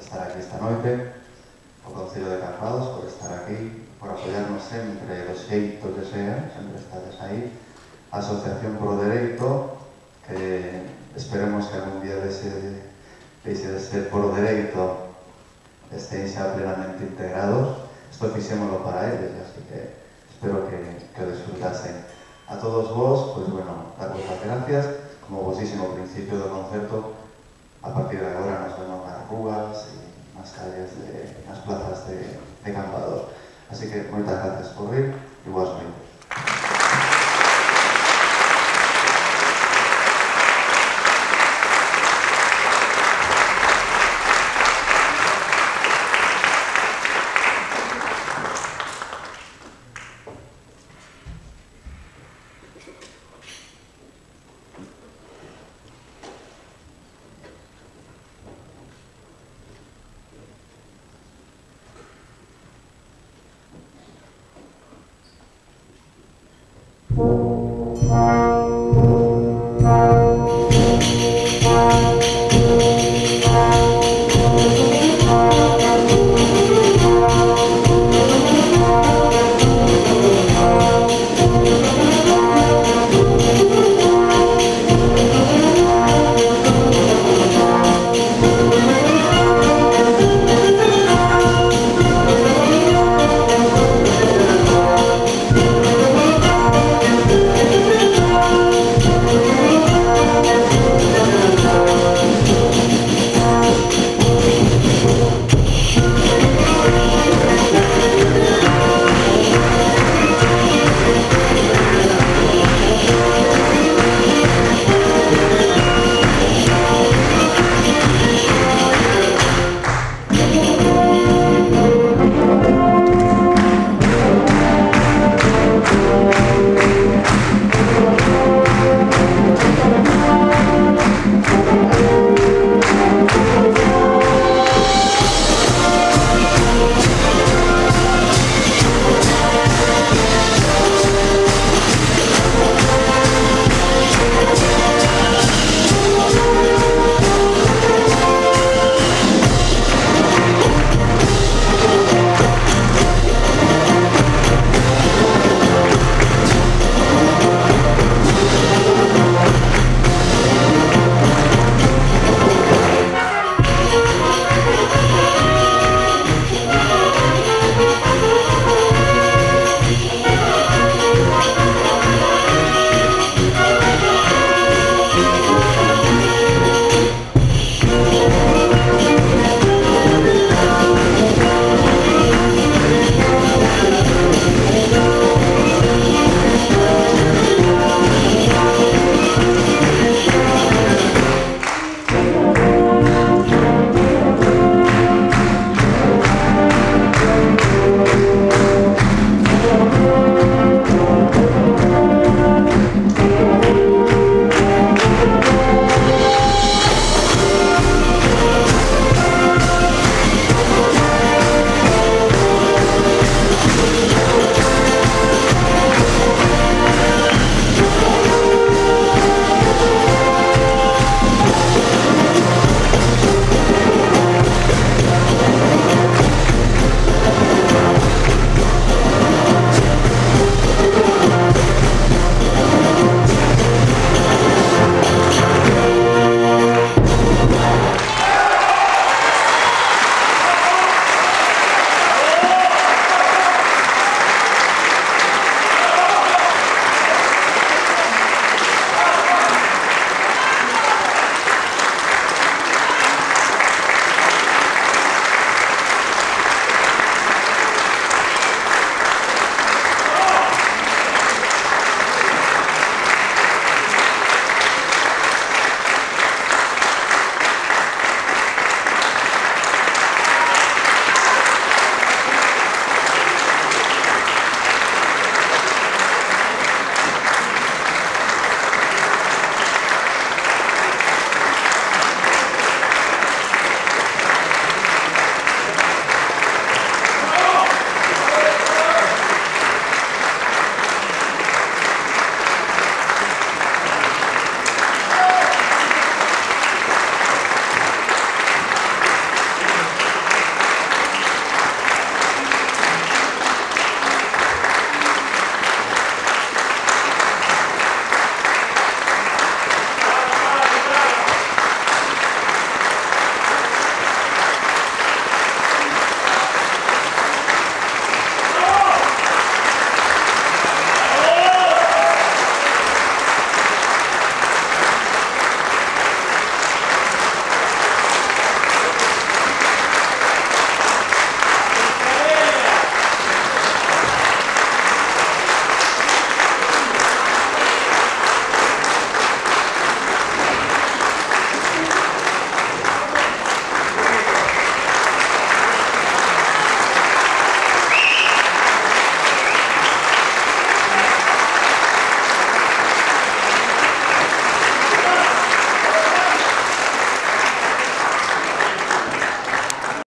estar aquí esta noite, o Concello de Cambados por estar aquí, por apoiarnos sempre do xeito que sea, sempre estades aí, a Asociación Pro Dereito, que esperemos que algún día deixe de ser Pro Dereito estén xa plenamente integrados. Isto fixémolo para eles, así que espero que o disfrutasen. A todos vos, pois bueno, daros as gracias, como vosísimo principio do concerto. A partir de agora nos vemos nas rúas e nas calles, nas plazas de Cambados. Así que moitas gracias por vir e boas noites.